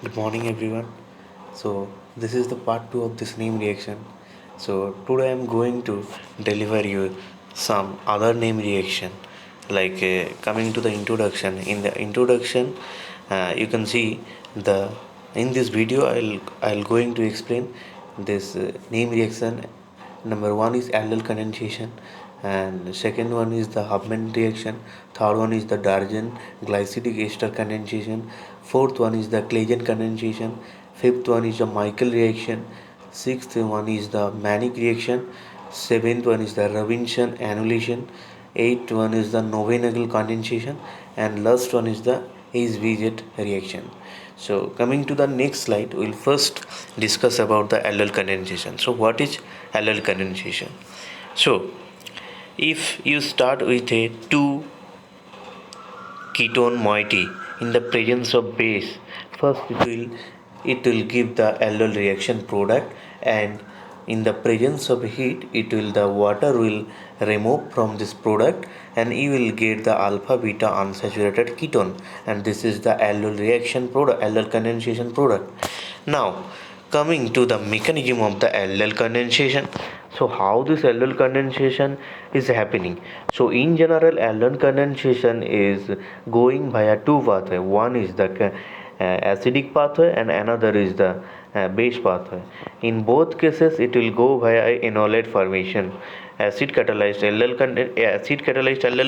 Good morning, everyone. So, this is the part 2 of this name reaction. So, today I am going to deliver you some other name reaction. Coming to the introduction. In the introduction, you can see the in this video I'll going to explain this name reaction. Number one is aldol condensation, and second one is the Hubman reaction. Third one is the Dargen glycidic ester condensation. Fourth one is the Claisen condensation. Fifth one is the Michael reaction. Sixth one is the Manic reaction. Seventh one is the Robinson annulation. Eighth one is the Novenagel condensation, and last one is the Hayes-Viget reaction. So coming to the next slide, we'll first discuss about the aldol condensation. So what is aldol condensation? So if you start with a 2 ketone moiety in the presence of base, first it will give the aldol reaction product, and in the presence of heat the water will remove from this product, and you will get the alpha beta unsaturated ketone, and this is the aldol reaction product, aldol condensation product. Now coming to the mechanism of the aldol condensation. So how this aldol condensation is happening? So in general, aldol condensation is going via two pathway. One is the acidic pathway, and another is the base pathway. In both cases it will go via enolate formation. Acid catalyzed aldol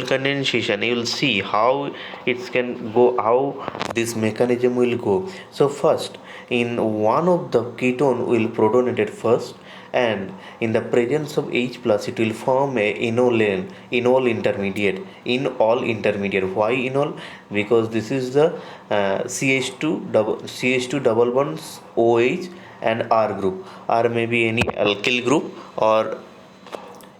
condensation, you will see how it can go, how this mechanism will go. So first, in one of the ketone will protonated first, and in the presence of H plus it will form a enol intermediate, in all intermediate. Why enol? Because this is the CH2 double bonds OH and R group, or maybe any alkyl group or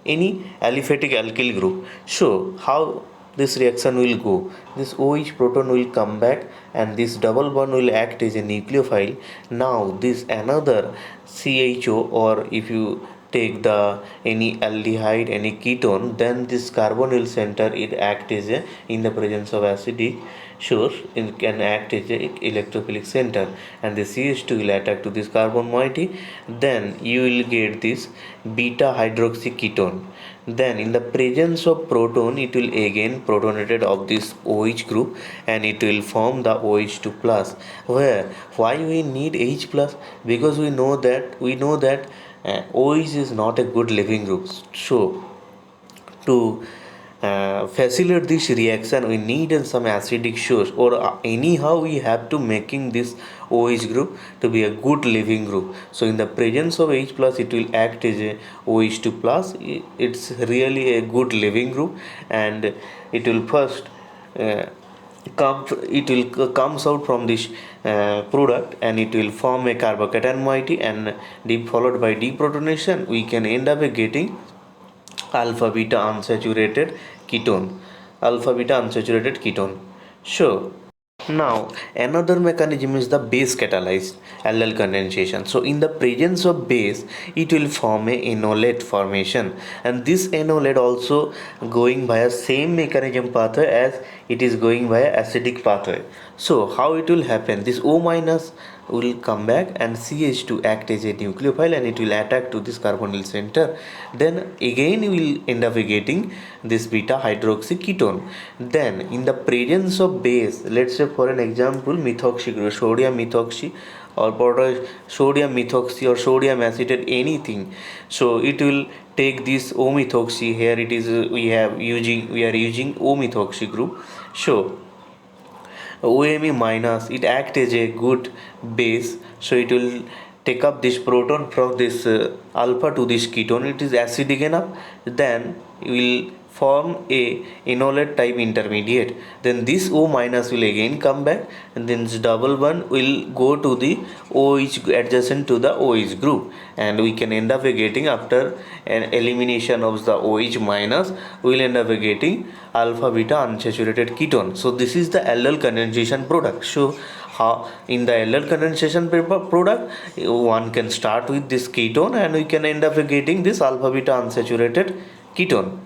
any aliphatic alkyl group. So how this reaction will go? This OH proton will come back, and this double bond will act as a nucleophile. Now this another CHO, or if you take the any aldehyde, any ketone, then this carbonyl center it act as a, in the presence of acidic source, it can act as a electrophilic center, and the CH2 will attack to this carbon moiety. Then you will get this beta hydroxy ketone. Then in the presence of proton it will again protonated of this OH group, and it will form the OH2 plus. Why we need H plus? Because we know that OH is not a good living group. So to facilitate this reaction we need some acidic source, or anyhow we have to making this OH group to be a good living group. So in the presence of H plus it will act as a OH2 plus. It's really a good living group, and it will first comes out from this product, and it will form a carbocation moiety, and followed by deprotonation we can end up getting alpha beta unsaturated ketone, sure. Now another mechanism is the base catalyzed aldol condensation. So in the presence of base it will form a enolate formation, and this enolate also going via same mechanism pathway as it is going via acidic pathway. So how it will happen? This O minus will come back, and CH2 act as a nucleophile, and it will attack to this carbonyl center. Then again we will end up getting this beta hydroxy ketone. Then in the presence of base, let's say for an example methoxy group, sodium methoxy or sodium methoxy or sodium acetate, anything. So it will take this O methoxy. Here it is, we are using O methoxy group. So OMe minus, it acts as a good base, so it will take up this proton from this alpha to this ketone. It is acidic enough, then it will form a enolate type intermediate. Then this O minus will again come back, and then this double bond will go to the OH adjacent to the OH group, and we can end up getting, after an elimination of the OH minus, we will end up getting alpha beta unsaturated ketone. So this is the aldol condensation product. So how in the aldol condensation product one can start with this ketone, and we can end up getting this alpha beta unsaturated ketone.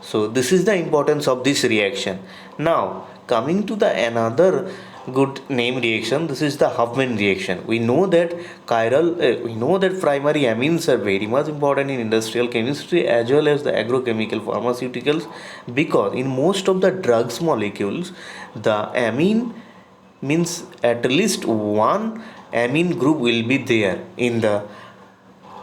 So this is the importance of this reaction. Now coming to the another good name reaction. This is the Huffman reaction. We know that primary amines are very much important in industrial chemistry as well as the agrochemical pharmaceuticals, because in most of the drugs molecules, the amine means at least one amine group will be there in the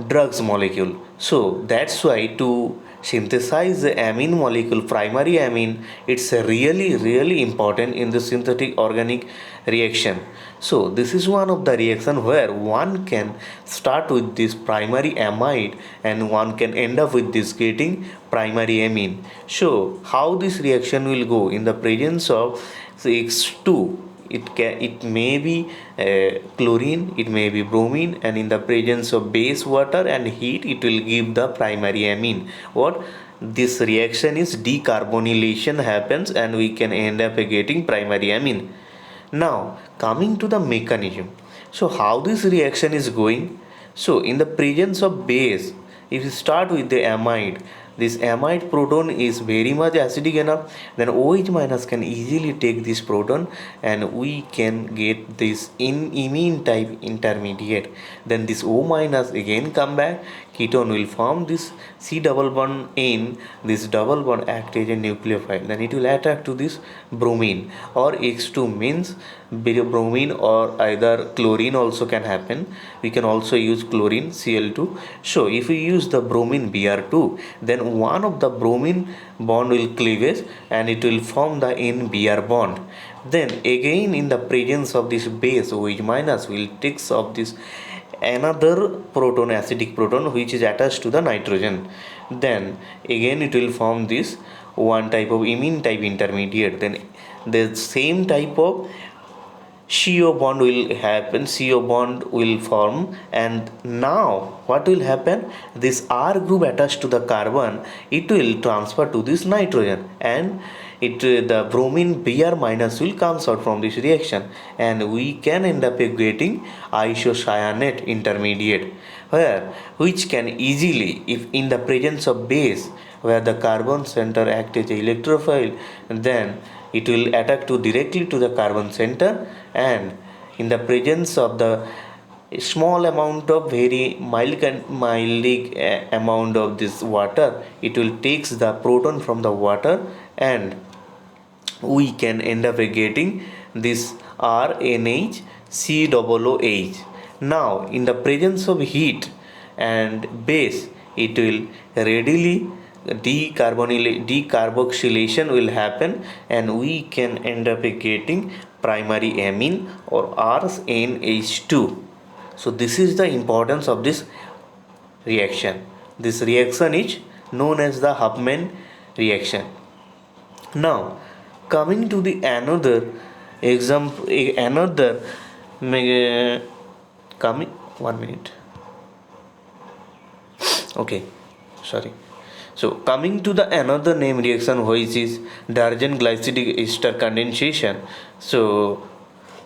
drugs molecule. So that's why to synthesize the amine molecule, primary amine, it's really important in the synthetic organic reaction. So this is one of the reaction where one can start with this primary amide and one can end up with this getting primary amine. So how this reaction will go in the presence of X2, it may be chlorine, it may be bromine, and in the presence of base water and heat it will give the primary amine. What this reaction is, decarbonylation happens and we can end up getting primary amine. Now coming to the mechanism, so how this reaction is going. So in the presence of base, if you start with the amide, this amide proton is very much acidic enough, then OH minus can easily take this proton and we can get this in imine type intermediate. Then this O minus again come back, ketone will form this C double bond in, this double bond act as a nucleophile, then it will attack to this bromine, or X2 means bromine, or either chlorine also can happen. We can also use chlorine Cl2. So if we use the bromine Br2, then one of the bromine bond will cleavage and it will form the N-Br bond. Then again in the presence of this base, OH minus will takes of this another proton, acidic proton, which is attached to the nitrogen. Then again it will form this one type of imine type intermediate. Then the same type of CO bond will happen, CO bond will form, and now what will happen, this R group attached to the carbon, it will transfer to this nitrogen, and the bromine Br minus will comes out from this reaction, and we can end up getting isocyanate intermediate, where which can easily, if in the presence of base where the carbon center act as a electrophile, then it will attack to directly to the carbon center, and in the presence of the small amount of very mild amount of this water, it will takes the proton from the water, and we can end up getting this RNH COOH. Now in the presence of heat and base, it will readily decarboxylation will happen, and we can end up getting primary amine or RNH2. So this is the importance of this reaction. This reaction is known as the Huffman reaction. Now coming to the another example, coming 1 minute. Okay, sorry. So coming to the another name reaction, which is Darjan glycidic ester condensation. So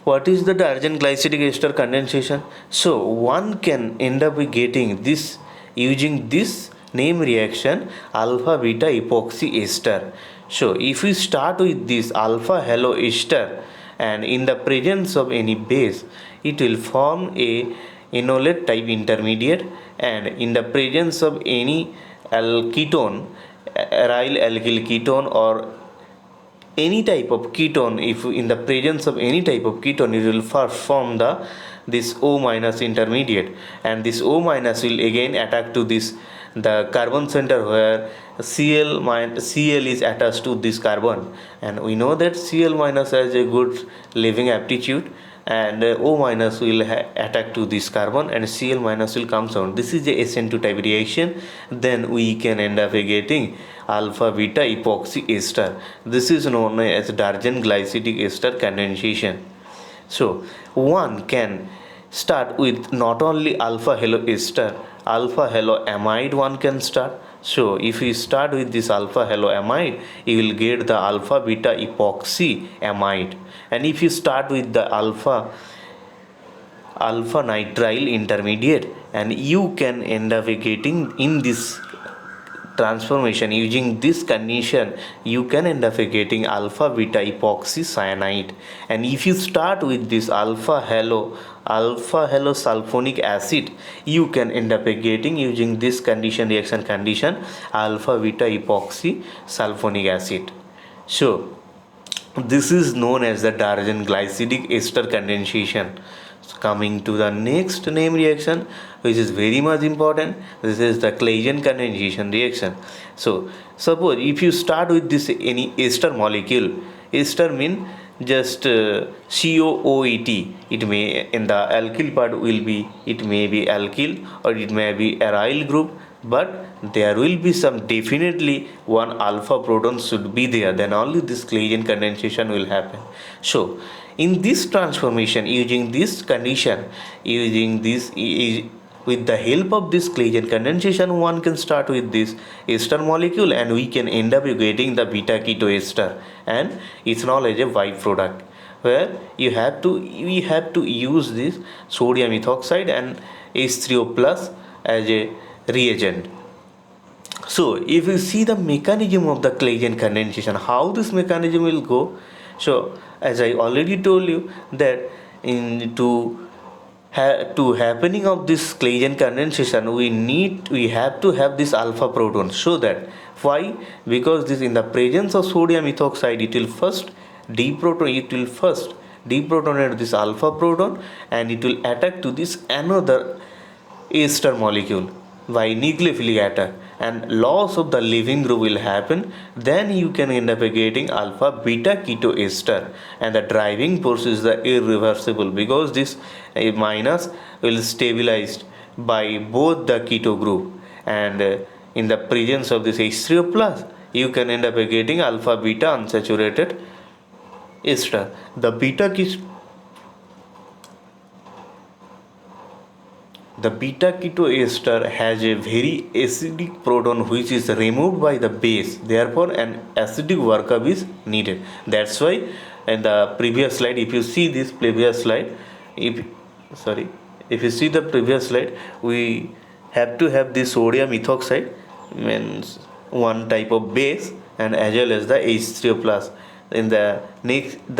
what is the Darjan glycidic ester condensation? So one can end up getting this using this name reaction, alpha beta epoxy ester. So if we start with this alpha halo ester, and in the presence of any base, it will form a enolate type intermediate, and in the presence of any ketone, aryl alkyl ketone or any type of ketone, if in the presence of any type of ketone, it will first form this O minus intermediate, and this O minus will again attack to this the carbon center, where Cl is attached to this carbon, and we know that Cl minus has a good leaving aptitude, and O minus will attack to this carbon, and Cl minus will come out. This is a SN2 type reaction. Then we can end up getting alpha beta epoxy ester. This is known as Darjan glycidic ester condensation. So one can start with not only alpha halo ester, alpha halo amide one can start. So if we start with this alpha halo amide, you will get the alpha beta epoxy amide, and if you start with the alpha nitrile intermediate, and you can end up getting in this transformation using this condition, you can end up getting alpha beta epoxy cyanide. And if you start with this alpha halo sulfonic acid, you can end up getting, using this reaction condition, alpha beta epoxy sulfonic acid. So this is known as the Darjan glycidic ester condensation. So coming to the next name reaction, which is very much important, this is the Claisen condensation reaction. So suppose if you start with this any ester molecule, ester mean just COOET. It may, in the alkyl part will be, it may be alkyl or it may be aryl group, but there will be some, definitely one alpha proton should be there, then only this Claisen condensation will happen. So in this transformation, using this condition, using this with the help of this Claisen condensation, one can start with this ester molecule and we can end up getting the beta keto ester and ethanol as a byproduct, where we have to use this sodium ethoxide and H3O plus as a reagent. So if you see the mechanism of the Claisen condensation, how this mechanism will go. So as I already told you that in to happening of this Claisen condensation, we have to have this alpha proton. So that why? Because this, in the presence of sodium ethoxide, it will first deprotonate this alpha proton and it will attack to this another ester molecule by nucleophilic attack, and loss of the leaving group will happen. Then you can end up getting alpha beta keto ester, and the driving force is the irreversible, because this minus will stabilized by both the keto group, and in the presence of this H3O plus, you can end up getting alpha beta unsaturated ester. The beta keto ester has a very acidic proton which is removed by the base. Therefore, an acidic workup is needed. That's why in the previous slide, if you see this previous slide, if you see the previous slide, we have to have the sodium ethoxide, means one type of base, and as well as the H3O plus. In the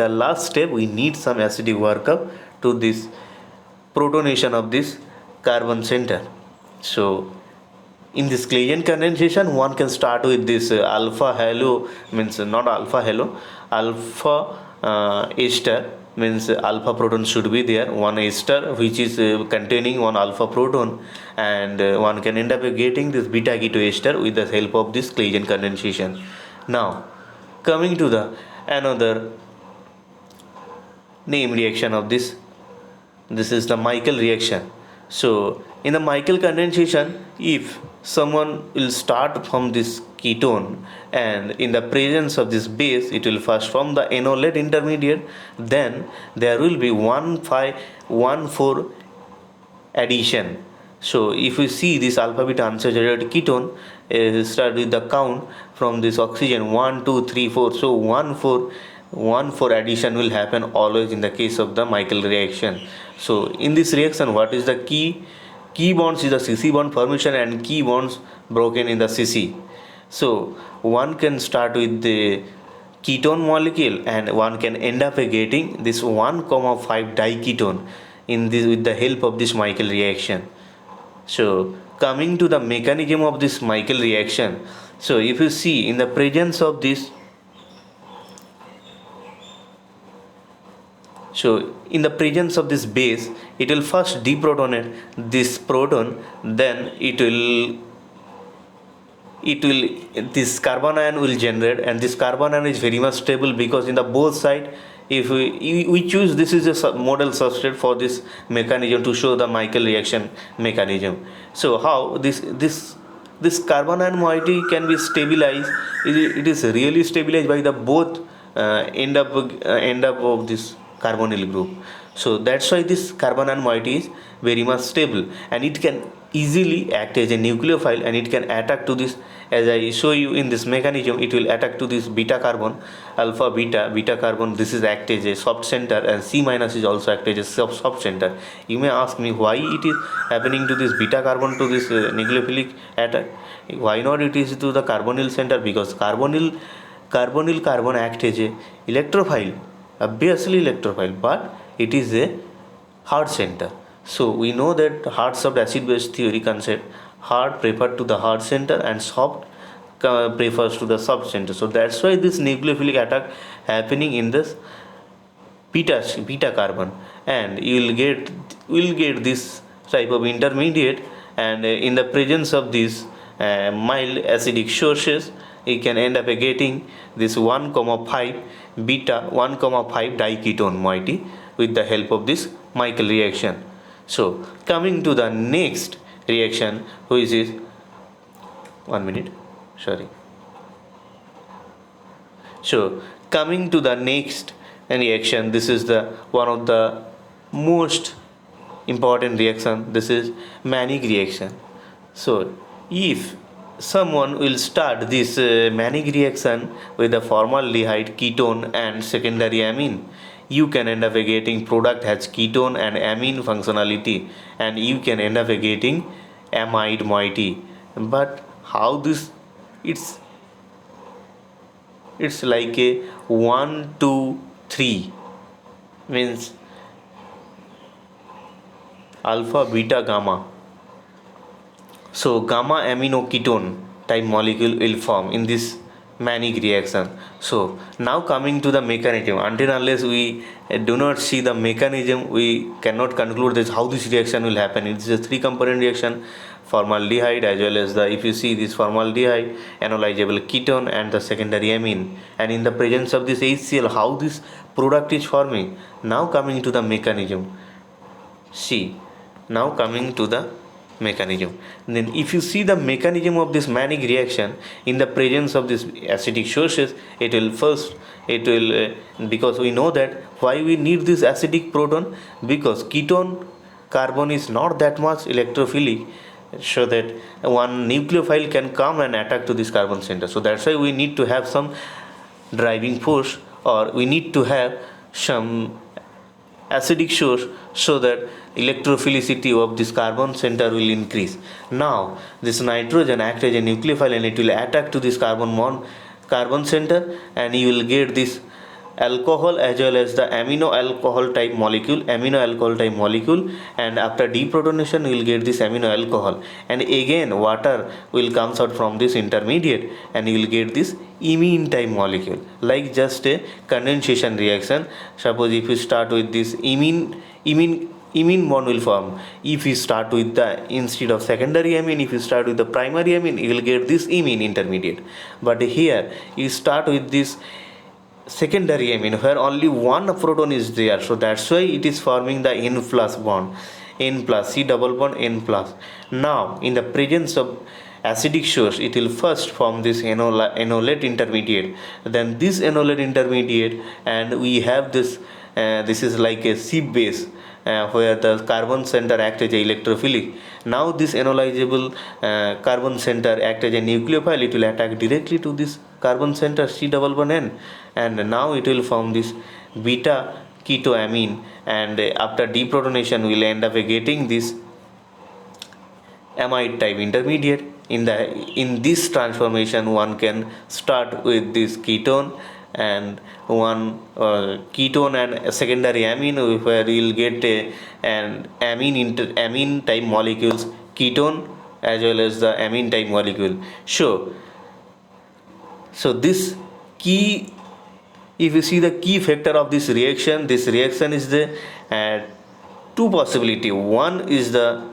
last step, we need some acidic workup to this protonation of this carbon center. So in this Claisen condensation, one can start with this alpha halo, means not alpha halo, alpha ester, means alpha proton should be there, one ester which is containing one alpha proton, and one can end up getting this beta keto ester with the help of this Claisen condensation. Now coming to the another name reaction of this is the Michael reaction. So in the Michael condensation, if someone will start from this ketone and in the presence of this base, it will first form the enolate intermediate, then there will be 1,5,1,4 addition. So if we see this alpha beta unsaturated ketone, start with the count from this oxygen 1 2 3 4, so 1,4 addition will happen always in the case of the Michael reaction. So in this reaction, what is the key bonds is the CC bond formation and key bonds broken in the CC. So one can start with the ketone molecule and one can end up getting this 1,5 diketone in this with the help of this Michael reaction. So coming to the mechanism of this Michael reaction, so if you see in the presence of this, so in the presence of this base, it will first deprotonate this proton, then this carbon ion will generate, and this carbon ion is very much stable because in the both side, if we choose, this is a model substrate for this mechanism to show the Michael reaction mechanism. So how this carbon ion moiety can be stabilized, it is really stabilized by the both end up of this carbonyl group. So that's why this carbon and moiety is very much stable, and it can easily act as a nucleophile, and it can attack to this, as I show you in this mechanism. It will attack to this beta carbon, alpha beta carbon. This is act as a soft center, and C minus is also act as a soft center. You may ask me why it is happening to this beta carbon to this nucleophilic attack. Why not it is to the carbonyl center? Because carbonyl carbon act as a electrophile, obviously electrophile, but it is a hard center. So we know that hard soft acid base theory concept, hard prefer to the hard center and soft prefers to the soft center. So that's why this nucleophilic attack happening in this beta carbon, and you will get this type of intermediate. And in the presence of these mild acidic sources, you can end up getting this 1,5 beta 1,5 diketone moiety with the help of this Michael reaction. So coming to the next reaction, which is 1 minute, sorry. So coming to the next reaction, this is the one of the most important reaction. This is manic reaction. So if someone will start this manic reaction with the formaldehyde, ketone and secondary amine, you can end up getting product has ketone and amine functionality, and you can end up getting amide moiety. But how this, it's like a 1 2 3, means alpha beta gamma. So gamma aminoketone type molecule will form in this manic reaction. So now coming to the mechanism, until unless we do not see the mechanism, we cannot conclude this how this reaction will happen. It is a 3-component reaction: formaldehyde, as well as the, if you see this formaldehyde, analyzable ketone and the secondary amine, and in the presence of this HCl, how this product is forming. Now coming to the mechanism, see, now coming to the mechanism. Then if you see the mechanism of this manic reaction, in the presence of this acidic sources, it will because we know that why we need this acidic proton, because ketone carbon is not that much electrophilic, so that one nucleophile can come and attack to this carbon center. So that's why we need to have some driving force, or we need to have some acidic source, so that electrophilicity of this carbon center will increase. Now this nitrogen acts as a nucleophile, and it will attack to this carbon center, and you will get this alcohol as well as the amino alcohol type molecule, and after deprotonation you will get this amino alcohol, and again water will comes out from this intermediate, and you will get this imine type molecule, like just a condensation reaction. Suppose if you start with this imine bond will form. If you start with the, instead of secondary amine, if you start with the primary amine, you will get this imine intermediate. But here you start with this secondary amine, where only one proton is there, so that's why it is forming the N plus bond, N plus, C double bond N plus. Now in the presence of acidic source, it will first form this enolate intermediate, then this enolate intermediate, and we have this this is like a C base, where the carbon center acts as a electrophilic. Now this enolizable carbon center acts as a nucleophile, it will attack directly to this carbon center C double bond N, and now it will form this beta ketoamine, and after deprotonation we will end up getting this amide type intermediate. In this transformation, one can start with this ketone and ketone and a secondary amine, where you will get an amine type molecules, ketone as well as the amine type molecule. So this key, if you see the key factor of this reaction is the two possibility. One is the,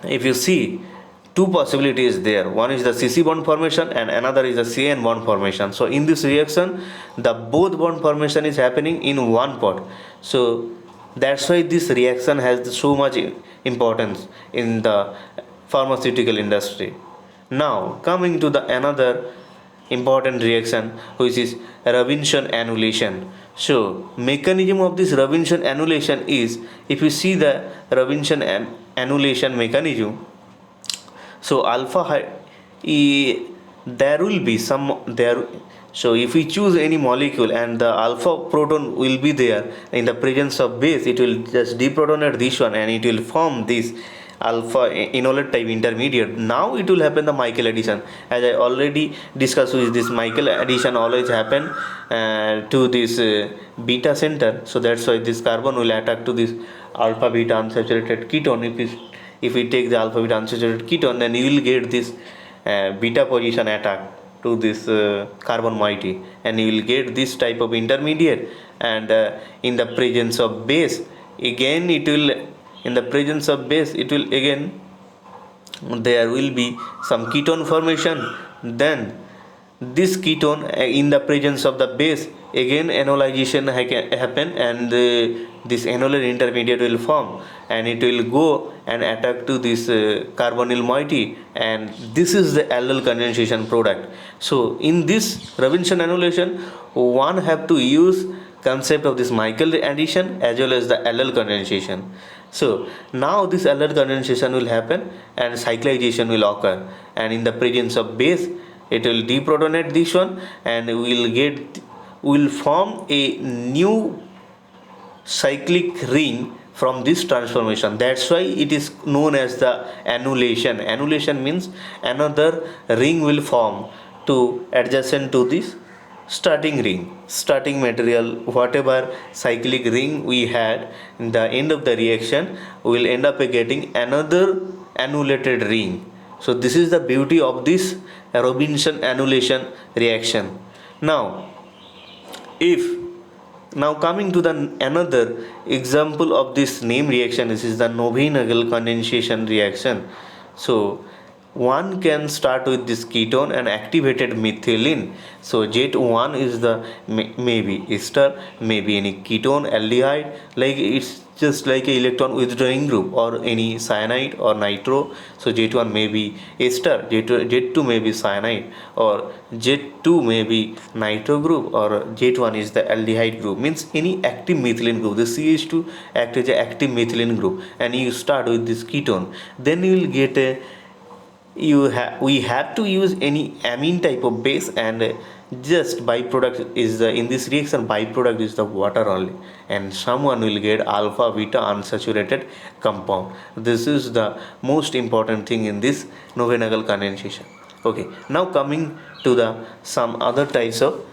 if you see, two possibilities there. One is the CC bond formation and another is the CN bond formation. So in this reaction, the both bond formation is happening in one pot. So that's why this reaction has so much importance in the pharmaceutical industry. Now coming to the another important reaction, which is Robinson annulation. So, mechanism of this Robinson annulation is, if you see the Robinson annulation mechanism, so there will be some there. So if we choose any molecule and the alpha proton will be there in the presence of base, it will just deprotonate this one and it will form this alpha enolate type intermediate. Now it will happen the Michael addition, as I already discussed with this Michael addition always happen to this beta center. So that's why this carbon will attack to this alpha beta unsaturated ketone. If we take the alpha beta unsaturated ketone, then you will get this beta position attack to this carbon moiety, and you will get this type of intermediate. And in the presence of base, again it will, in the presence of base it will again, there will be some ketone formation. Then this ketone in the presence of the base, again anolization happen, and this annular intermediate will form, and it will go and attack to this carbonyl moiety, and this is the allyl condensation product. So in this Robinson annulation, one have to use concept of this Michael addition as well as the allyl condensation. So now this allyl condensation will happen and cyclization will occur, and in the presence of base it will deprotonate this one, and will form a new cyclic ring from this transformation. That's why it is known as the annulation. Annulation means another ring will form to adjacent to this starting ring, starting material, whatever cyclic ring we had in the end of the reaction, will end up getting another annulated ring. So this is the beauty of this Robinson annulation reaction. Now if now coming to the another example of this name reaction, this is the Nobel condensation reaction. So one can start with this ketone and activated methylene. So J1 is the maybe ester, maybe any ketone aldehyde, like it's just like a electron withdrawing group, or any cyanide or nitro. So J1 may be ester, J2 may be cyanide, or J2 may be nitro group, or J1 is the aldehyde group, means any active methylene group. The CH2 act as a active methylene group, and you start with this ketone, then you will get a we have to use any amine type of base, and just byproduct is the, in this reaction byproduct is the water only, and someone will get alpha beta unsaturated compound. This is the most important thing in this Nobel condensation. Okay, now coming to the some other types of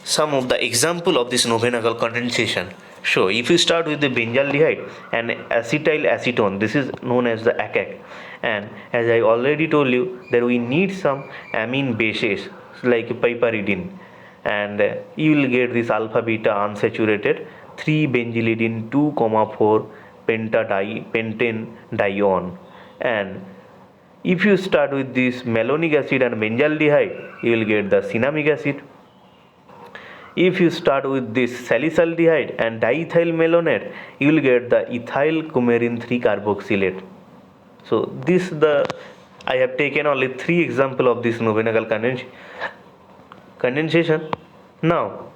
some of the example of this Nobel condensation. So if you start with the benzaldehyde and acetyl acetone, this is known as the ACAC, and as I already told you that we need some amine bases like piperidine, and you will get this alpha beta unsaturated 3 benzylidine 2,4 pentane dione. And if you start with this malonic acid and benzaldehyde, you will get the cinnamic acid. If you start with this salicylaldehyde and diethyl malonate, you will get the ethyl coumarin 3 carboxylate. So this the I have taken only 3 example of this Nobel condensation. Now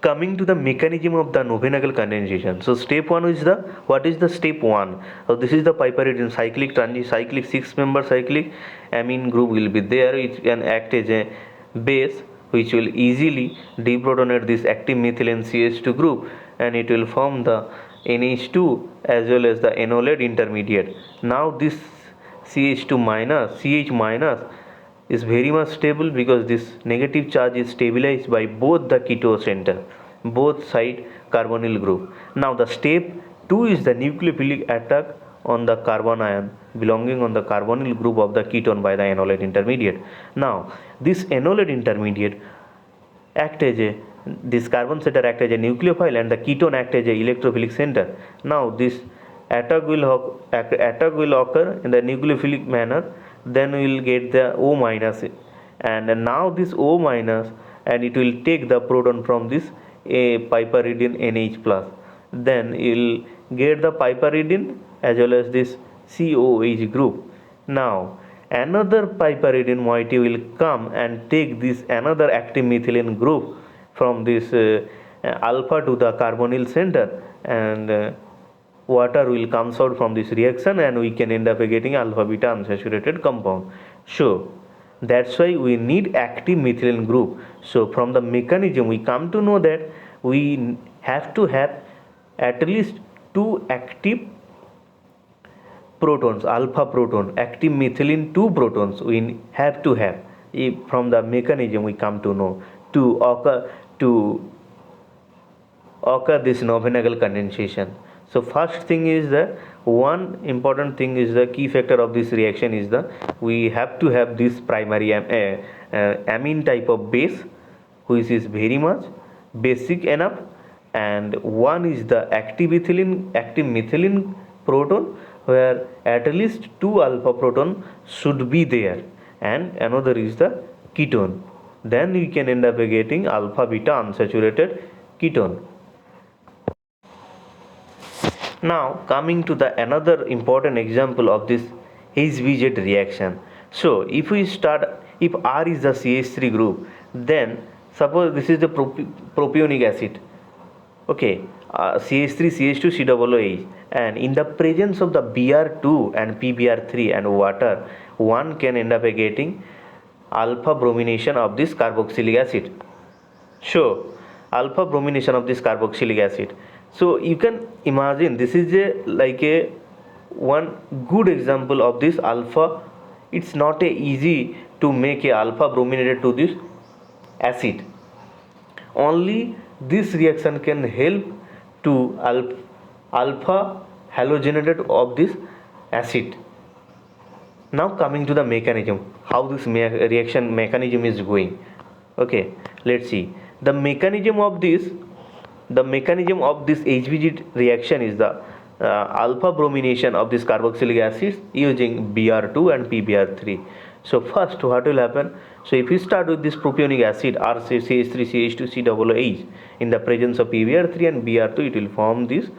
coming to the mechanism of the Nobel condensation. So step 1 is the, what is the step 1? So this is the piperidine cyclic 6 member cyclic amine group will be there. It can act as a base which will easily deprotonate this active methylene CH2 group, and it will form the NH2 as well as the enolate intermediate. Now this CH2 minus CH minus is very much stable because this negative charge is stabilized by both the keto center, both side carbonyl group. Now the step 2 is the nucleophilic attack on the carbon ion belonging on the carbonyl group of the ketone by the enolate intermediate. Now this enolate intermediate act as a, this carbon center act as a nucleophile, and the ketone act as a electrophilic center. Now this attack will occur in the nucleophilic manner, then we will get the O minus, and now this O minus, and it will take the proton from this a piperidine NH plus, then you will get the piperidine as well as this COH group. Now another piperidine moiety will come and take this another active methylene group from this alpha to the carbonyl center, and water will comes out from this reaction, and we can end up getting alpha beta unsaturated compound. So that's why we need active methylene group. So from the mechanism we come to know that we have to have at least two active protons, alpha proton, active methylene, two protons we have to have. If from the mechanism we come to know to occur this novenagal condensation. So first thing is the one important thing is the key factor of this reaction is the we have to have this primary amine type of base which is very much basic enough, and one is the active methylene proton where at least two alpha proton should be there, and another is the ketone. Then we can end up getting alpha beta unsaturated ketone. Now coming to the another important example of this HBZ reaction. So if we start, if R is the CH3 group, then suppose this is the propionic acid, okay, CH3 CH2 COOH, and in the presence of the Br2 and PBr3 and water, one can end up getting alpha bromination of this carboxylic acid. So alpha bromination of this carboxylic acid. So you can imagine this is a like a one good example of this alpha. It's not a easy to make a alpha brominated to this acid. Only this reaction can help to alpha halogenated of this acid. Now coming to the mechanism, how this reaction mechanism is going. Okay, let's see. The mechanism of this HBG reaction is the alpha bromination of this carboxylic acid using Br2 and PBr3. So first what will happen? So if we start with this propionic acid RCH3CH2COOH in the presence of PBr3 and Br2, it will form this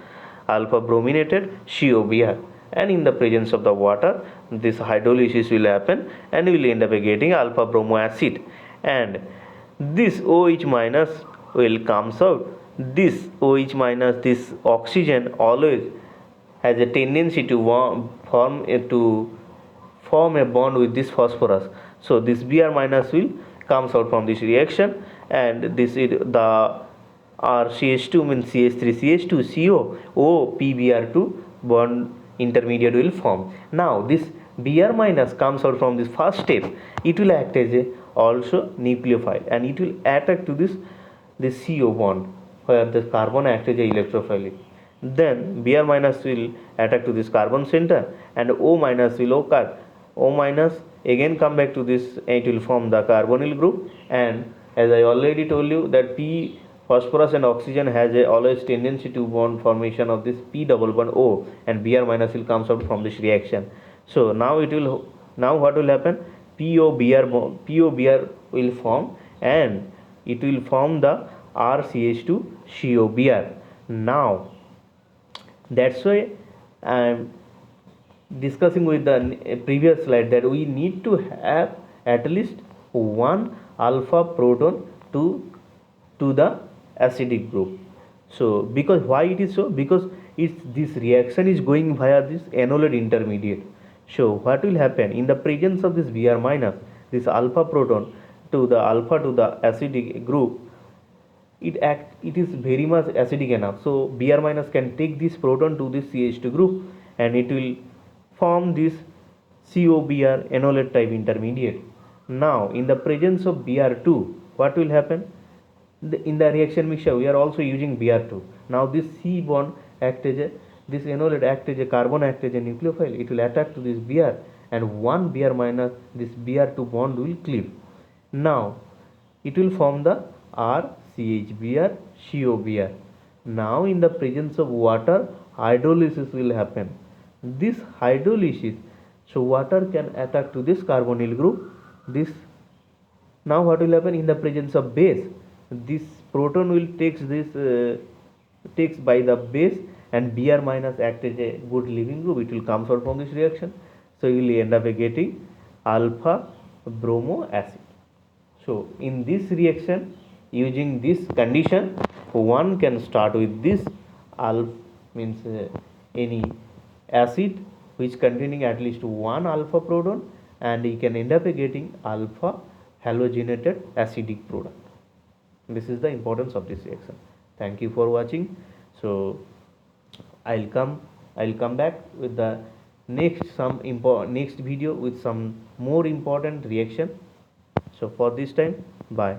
alpha brominated COBr, and in the presence of the water this hydrolysis will happen and we will end up getting alpha bromo acid, and this OH minus will comes out. This OH minus, this oxygen always has a tendency to form a bond with this phosphorus. So this Br minus will comes out from this reaction, and this is the RCH2 means CH3 CH2 CO O PBr2 bond intermediate will form. Now this Br minus comes out from this first step. It will act as a also nucleophile, and it will attack to this CO bond where the carbon acts as a electrophilic. Then Br minus will attack to this carbon center, and O minus will occur. O minus again come back to this, it will form the carbonyl group, and as I already told you that P phosphorus and oxygen has a always tendency to bond formation of this P double bond O, and Br minus will comes out from this reaction. So now what will happen? POBr will form, and it will form the RCH2COBr. Now that's why I am discussing with the previous slide that we need to have at least one alpha proton to the acidic group. So because why it is so? Because this reaction is going via this enolate intermediate. So what will happen in the presence of this Br minus, this alpha proton to the acidic group, it is very much acidic enough. So Br minus can take this proton to this CH2 group, and it will form this COBr enolate type intermediate. Now in the presence of Br2, what will happen? In the reaction mixture we are also using Br2. Now this C bond this enolate act as a carbon act as a nucleophile. It will attack to this Br, and one Br minus, this Br2 bond will cleave. Now it will form the RCHBr COBr. Now in the presence of water, hydrolysis will happen. This hydrolysis, so water can attack to this carbonyl group. This now what will happen in the presence of base? This proton will takes by the base, and Br minus act as a good leaving group. It will comes out from this reaction. So you will end up getting alpha bromo acid. So in this reaction, using this condition, one can start with this alpha means any acid which containing at least one alpha proton, and he can end up getting alpha halogenated acidic product. This is the importance of this reaction. Thank you for watching. So i'll come I'll come back with the next video with some more important reaction. So for this time, bye.